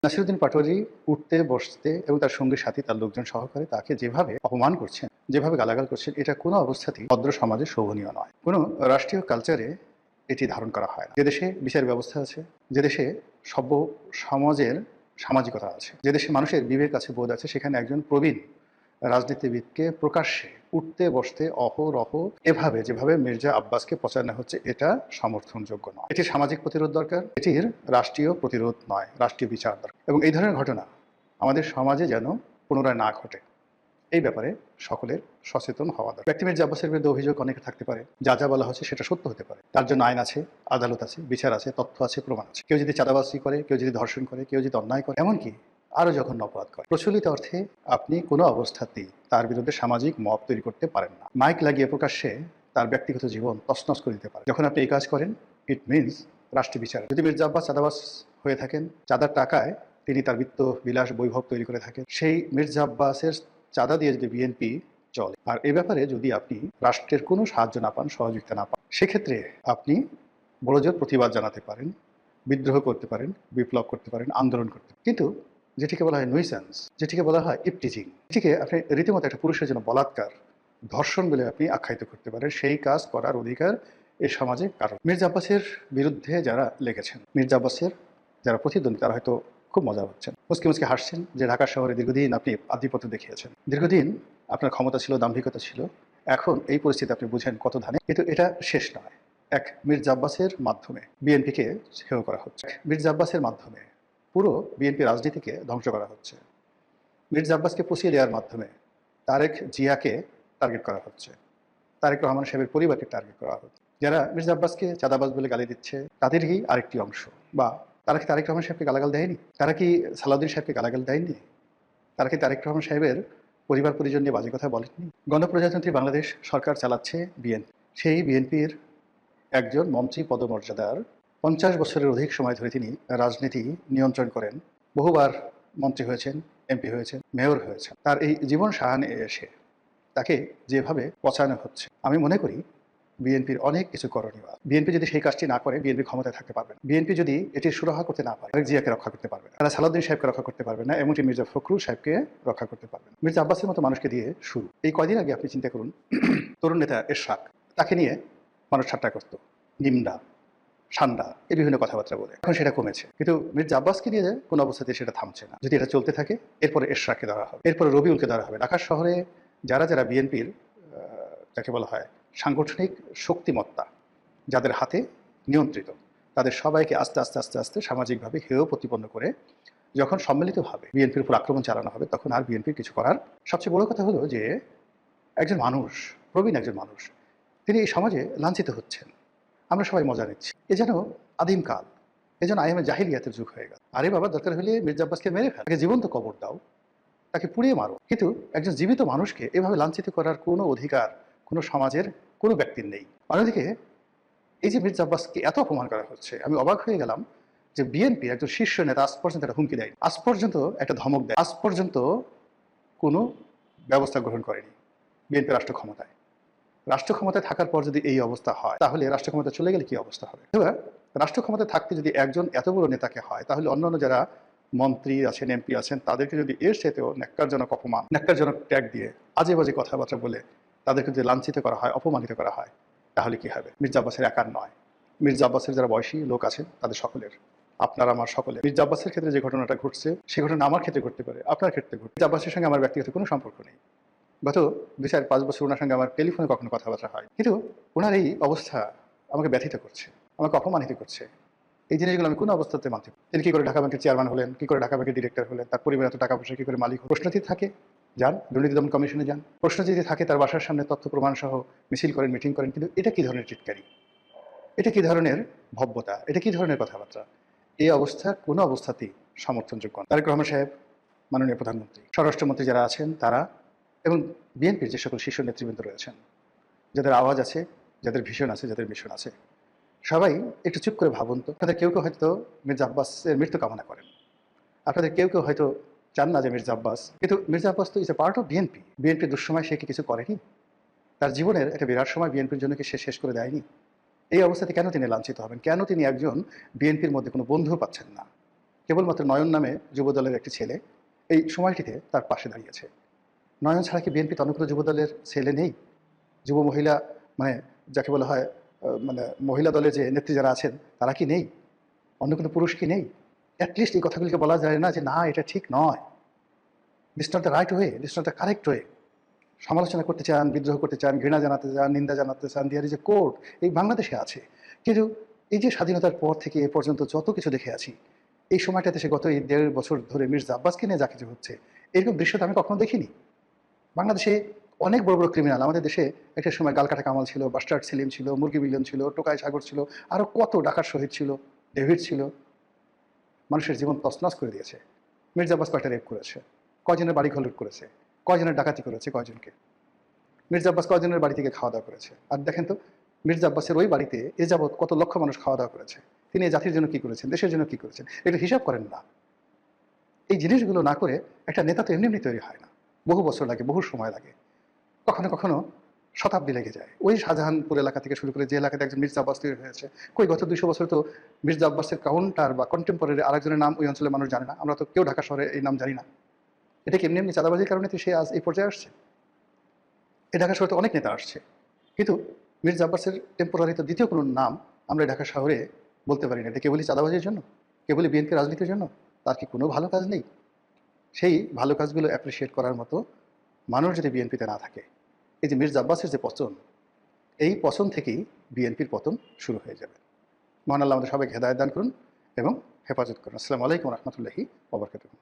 নাসিরুদ্দিন পাটোয়ারি উঠতে বসতে এবং তার সঙ্গী সাথী তার লোকজন সহকারে তাকে যেভাবে অপমান করছেন, যেভাবে গালাগাল করছেন, এটা কোনো অবস্থাতেই ভদ্র সমাজে শোভনীয় নয়। কোনো রাষ্ট্রীয় কালচারে এটি ধারণ করা হয় না। যে দেশে বিচার ব্যবস্থা আছে, যে দেশে সভ্য সমাজের সামাজিকতা আছে, যে দেশে মানুষের বিবেক আছে, বোধ আছে, সেখানে একজন প্রবীণ রাজনীতিবিদকে প্রকাশ্যে উঠতে বসতে অহরহ এভাবে যেভাবে মির্জা আব্বাসকে পচানো হচ্ছে, এটা সমর্থনযোগ্য নয়। এটির সামাজিক প্রতিরোধ দরকার, এটির রাষ্ট্রীয় প্রতিরোধ নয়, রাষ্ট্রীয় বিচার দরকার। এবং এই ধরনের ঘটনা আমাদের সমাজে যেন পুনরায় না ঘটে, এই ব্যাপারে সকলের সচেতন হওয়া দরকার। ব্যক্তি মির্জা আব্বাসের বিরুদ্ধে অভিযোগ অনেকে থাকতে পারে, যা যা বলা হচ্ছে সেটা সত্য হতে পারে, তার জন্য আইন আছে, আদালত আছে, বিচার আছে, তথ্য আছে, প্রমাণ আছে। কেউ যদি চাঁদাবাজি করে, কেউ যদি ধর্ষণ করে, কেউ যদি অন্যায় করে, এমনকি আরও জঘন্য অপরাধ করে, প্রচলিত অর্থে আপনি কোনো অবস্থাতেই তার বিরুদ্ধে সামাজিক মব তৈরি করতে পারেন না। মাইক লাগিয়ে প্রকাশ্যে তার ব্যক্তিগত জীবন তছনছ করে দিতে পারে। যখন আপনি এই কাজ করেন, ইট মিনস রাষ্ট্রীয় বিচার। যদি মির্জা আব্বাস চাঁদাবাজ হয়ে থাকেন, চাঁদার টাকায় তিনি তার বিত্ত বিলাস বৈভব তৈরি করে থাকেন, সেই মির্জা আব্বাসের চাঁদা দিয়ে যদি বিএনপি চলে, আর এ ব্যাপারে যদি আপনি রাষ্ট্রের কোনো সাহায্য না পান, সহযোগিতা না পান, সেক্ষেত্রে আপনি বড়জোর প্রতিবাদ জানাতে পারেন, বিদ্রোহ করতে পারেন, বিপ্লব করতে পারেন, আন্দোলন করতে পারেন। কিন্তু যেটিকে বলা হয় নুইসেন্স, যেটিকে বলা হয় ইপটিজিং, এটিকে আপনি রীতিমতো একটা পুরুষের জন্য বলাৎকার, ধর্ষণ বলে আপনি আখ্যায়িত করতে পারেন, সেই কাজ করার অধিকার এই সমাজে কারণ। মির্জা আব্বাসের বিরুদ্ধে যারা লেগেছেন, মির্জা আব্বাসের যারা প্রতিদ্বন্দ্বী, তারা হয়তো খুব মজা হচ্ছেন, মুসকে মুসকে হাসছেন যে ঢাকা শহরে দীর্ঘদিন আপনি আধিপত্য দেখিয়েছেন, দীর্ঘদিন আপনার ক্ষমতা ছিল, দাম্ভিকতা ছিল, এখন এই পরিস্থিতি আপনি বুঝেন কত ধানে। কিন্তু এটা শেষ নয়। এক মির্জা আব্বাসের মাধ্যমে বিএনপিকে হেয় করা হচ্ছে, মির্জা আব্বাসের মাধ্যমে পুরো বিএনপি রাজনীতিকে ধ্বংস করা হচ্ছে, মির্জা আব্বাসকে পুষিয়ে দেওয়ার মাধ্যমে তারেক জিয়াকে টার্গেট করা হচ্ছে, তারেক রহমান সাহেবের পরিবারকে টার্গেট করা হচ্ছে। যারা মির্জা আব্বাসকে চাঁদাবাজ বলে গালি দিচ্ছে, তাদেরই আরেকটি অংশ। বা তারা কি তারেক রহমান সাহেবকে গালাগাল দেয়নি? তারা কি সালাউদ্দিন সাহেবকে গালাগাল দেয়নি? তারা কি তারেক রহমান সাহেবের পরিবার পরিজন নিয়ে বাজে কথা বলেননি? গণপ্রজাতন্ত্রী বাংলাদেশ সরকার চালাচ্ছে বিএনপি। সেই বিএনপির একজন মন্ত্রী পদমর্যাদার 50 বছরের অধিক সময় ধরে তিনি রাজনীতি নিয়ন্ত্রণ করেন, বহুবার মন্ত্রী হয়েছেন, এমপি হয়েছেন, মেয়র হয়েছেন। তার এই জীবন সাহায্যে এসে তাকে যেভাবে পচানো হচ্ছে, আমি মনে করি বিএনপির অনেক কিছু করণীয় আছে। বিএনপি যদি সেই কাজটি না করে, বিএনপি ক্ষমতায় থাকতে পারবে না। বিএনপি যদি এটি সুরাহা করতে না পারে, তারেক জিয়াকে রক্ষা করতে পারবে না, তারা সালাউদ্দিন সাহেবকে রক্ষা করতে পারবে না, এমনকি মির্জা ফখরুল সাহেবকে রক্ষা করতে পারবে না। মির্জা আব্বাসের মতো মানুষকে দিয়ে শুরু। এই কয়দিন আগে আপনি চিন্তা করুন, তরুণ নেতা এরশাদ, তাকে নিয়ে মানুষ ঠাট্টা করত, নিন্দা, ঠান্ডা, এই বিভিন্ন কথাবার্তা বলে। এখন সেটা কমেছে, কিন্তু মির্জা আব্বাসকে দিয়ে কোনো অবস্থাতে সেটা থামছে না। যদি এটা চলতে থাকে, এরপরে এরশাদকে ধরা হবে, এরপরে রবিউলকে ধরা হবে। ঢাকা শহরে যারা যারা বিএনপির যাকে বলা হয় সাংগঠনিক শক্তিমত্তা, যাদের হাতে নিয়ন্ত্রিত, তাদের সবাইকে আস্তে আস্তে আস্তে আস্তে সামাজিকভাবে হেয় প্রতিপন্ন করে যখন সম্মিলিতভাবে বিএনপির উপর আক্রমণ চালানো হবে, তখন আর বিএনপির কিছু করার। সবচেয়ে বড় কথা হলো যে একজন মানুষ, প্রবীণ একজন মানুষ, তিনি এই সমাজে লাঞ্ছিত হচ্ছেন, আমরা সবাই মজা নিচ্ছি। এ যেন আদিমকাল, এ যেন আইএমএ জাহিলিয়াতের যুগ হয়ে গেল। আরে বাবা, দরকার হলে মির্জা আব্বাসকে মেরে ফেল, তাকে জীবন্ত কবর দাও, তাকে পুড়িয়ে মারো, কিন্তু একজন জীবিত মানুষকে এভাবে লাঞ্ছিত করার কোনো অধিকার কোনো সমাজের কোনো ব্যক্তির নেই। অন্যদিকে এই যে মির্জা আব্বাসকে এত অপমান করা হচ্ছে, আমি অবাক হয়ে গেলাম যে বিএনপি একজন শীর্ষ নেতা আজ পর্যন্ত একটা হুমকি দেয়নি, আজ পর্যন্ত একটা ধমক দেয়, আজ পর্যন্ত কোনো ব্যবস্থা গ্রহণ করেনি। বিএনপি রাষ্ট্র ক্ষমতায়, রাষ্ট্র ক্ষমতায় থাকার পর যদি এই অবস্থা হয়, তাহলে রাষ্ট্র ক্ষমতা চলে গেলে কি অবস্থা হবে? এবার রাষ্ট্র ক্ষমতায় থাকতে যদি একজন এত বড় নেতাকে হয়, তাহলে অন্যান্য যারা মন্ত্রী আছেন, এমপি আছেন, তাদেরকে যদি এর সাথেও ন্যাক্কারজনক অপমান, ন্যাক্কারজনক ট্যাগ দিয়ে আজে বাজে কথাবার্তা বলে তাদেরকে যদি লাঞ্ছিত করা হয়, অপমানিত করা হয়, তাহলে কি হবে? মির্জা আব্বাসের একার নয়, মির্জা আব্বাসের যারা বয়সী লোক আছেন তাদের সকলের, আপনার আমার সকলের। মির্জা আব্বাসের ক্ষেত্রে যে ঘটনাটা ঘটছে, সেই ঘটনা আমার ক্ষেত্রে ঘটতে পারে, আপনার ক্ষেত্রে ঘটবে। মির্জা আব্বাসের সঙ্গে আমার ব্যক্তিগত কোনো সম্পর্ক নেই, গত 2-4-5 বছর ওনার সঙ্গে আমার টেলিফোনে কখনো কথাবার্তা হয়, কিন্তু ওনার এই অবস্থা আমাকে ব্যথিত করছে, আমাকে অপমানিত করছে। এই জিনিসগুলো আমি কোনো অবস্থাতে মানতে পারি। তিনি কী করে ঢাকা ব্যাংকের চেয়ারম্যান হলেন, কী করে ঢাকা ব্যাংকের ডিরেক্টর হলেন, তার পরিবার এত টাকা পয়সা কী করে মালিক? প্রশ্ন যদি থাকে, যান দুর্নীতি দমন কমিশনে যান। প্রশ্ন যদি থাকে, তার বাসার সামনে তথ্য প্রমাণ সহ মিছিল করেন, মিটিং করেন। কিন্তু এটা কী ধরনের চিৎকারি, এটা কী ধরনের ভব্যতা, এটা কী ধরনের কথাবার্তা? এই অবস্থা কোনো অবস্থাতেই সমর্থনযোগ্য না। তারেক রহমান সাহেব, মাননীয় প্রধানমন্ত্রী, স্বরাষ্ট্রমন্ত্রী যারা আছেন তারা, এবং বিএনপির যে সকল শীর্ষ নেতৃবৃন্দ রয়েছেন, যাদের আওয়াজ আছে, যাদের ভিশন আছে, যাদের মিশন আছে, সবাই একটু চুপ করে ভাবুন তো। আপনাদের কেউ কেউ হয়তো মির্জা আব্বাসের মৃত্যু কামনা করেন, আপনাদের কেউ কেউ হয়তো চান না যে মির্জা আব্বাস, কিন্তু মির্জা আব্বাস তো is a part of BNP. বিএনপির দুঃসময় সে কি কিছু করেনি? তার জীবনের একটা বিরাট সময় বিএনপির জন্য কি সে শেষ করে দেয়নি? এই অবস্থাতে কেন তিনি লাঞ্ছিত হবেন? কেন তিনি একজন বিএনপির মধ্যে কোনো বন্ধু পাচ্ছেন না? কেবলমাত্র নয়ন নামে যুবদলের একটি ছেলে এই সময়টিতে তার পাশে দাঁড়িয়েছে। নয়ন ছাড়া কি বিএনপিতে অন্য কোনো যুবদলের ছেলে নেই? যুব মহিলা মানে যাকে বলা হয় মানে মহিলা দলে যে নেত্রী যারা আছেন তারা কি নেই? অন্য কোনো পুরুষ কি নেই? অ্যাটলিস্ট এই কথাগুলিকে বলা যায় না যে না এটা ঠিক নয়, this not the right way, this not the correct way. সমালোচনা করতে চান, বিদ্রোহ করতে চান, ঘৃণা জানাতে চান, নিন্দা জানাতে চান, দেয়ার ইজ এ কোর্ট, এই বাংলাদেশে আছে। কিন্তু এই যে স্বাধীনতার পর থেকে এ পর্যন্ত যত কিছু দেখে আছি, এই সময়টাতে সে গত এই ১.৫ বছর ধরে মির্জা আব্বাসকে নিয়ে যা কিছু হচ্ছে, এরকম দৃশ্য তো আমি কখনো দেখিনি। বাংলাদেশে অনেক বড় বড় ক্রিমিনাল, আমাদের দেশে একটা সময় গালকাটা কামাল ছিল, বাস্টার্ড সেলিম ছিল, মুরগি মিলন ছিল, টোকাই সাগর ছিল, আরও কত ডাকাত শহীদ ছিল, ডেভিড ছিল, মানুষের জীবন তছনছ করে দিয়েছে। মির্জা আব্বাস কয়টা রেপ করেছে, কয়জনের বাড়ি ঘর লুট করেছে, কয়জনের ডাকাতি করেছে, কয়জনকে। মির্জা আব্বাস কয়জনের বাড়ি থেকে খাওয়া দাওয়া করেছে। আর দেখেন তো মির্জা আব্বাসের ওই বাড়িতে এ যাবৎ কত লক্ষ মানুষ খাওয়া দাওয়া করেছে, তিনি এই জাতির জন্য কী করেছেন, দেশের জন্য কী করেছেন, এটা হিসাব করেন না। এই জিনিসগুলো না করে একটা নেতা তো এমনি এমনি তৈরি হয় না, বহু বছর লাগে, বহু সময় লাগে, কখনো কখনো শতাব্দী লেগে যায়। ওই শাহজাহানপুর এলাকা থেকে শুরু করে যে এলাকাতে একজন মির্জা আব্বাস তৈরি হয়েছে, কই গত ২০০ বছর তো মির্জা আব্বাসের কাউন্টার বা কন্টেম্পোরারি আরেকজনের নাম ওই অঞ্চলের মানুষ জানে না, আমরা তো কেউ ঢাকা শহরে এই নাম জানি না। এটা কি এমনি এমনি চাঁদাবাজির কারণে তো সে আজ এই পর্যায়ে আসছে? এই ঢাকা শহরে তো অনেক নেতা আসছে, কিন্তু মির্জা আব্বাসের টেম্পোরারি তো দ্বিতীয় কোনো নাম আমরা ঢাকা শহরে বলতে পারি না। এটা কেবলই চাঁদাবাজির জন্য, কেবলই বিএনপি রাজনীতির জন্য? তার কি কোনো ভালো কাজ নেই? সেই ভালো কাজগুলো অ্যাপ্রিসিয়েট করার মতো মানুষ যদি বিএনপিতে না থাকে, এই যে মির্জা আব্বাসের যে পতন, এই পতন থেকেই বিএনপির পতন শুরু হয়ে যাবে। মহান আল্লাহ আমাদের সবাইকে হেদায়েত দান করুন এবং হেফাজত করুন। আসসালামু আলাইকুম রহমতুল্লাহি ওয়া বারাকাতুহু।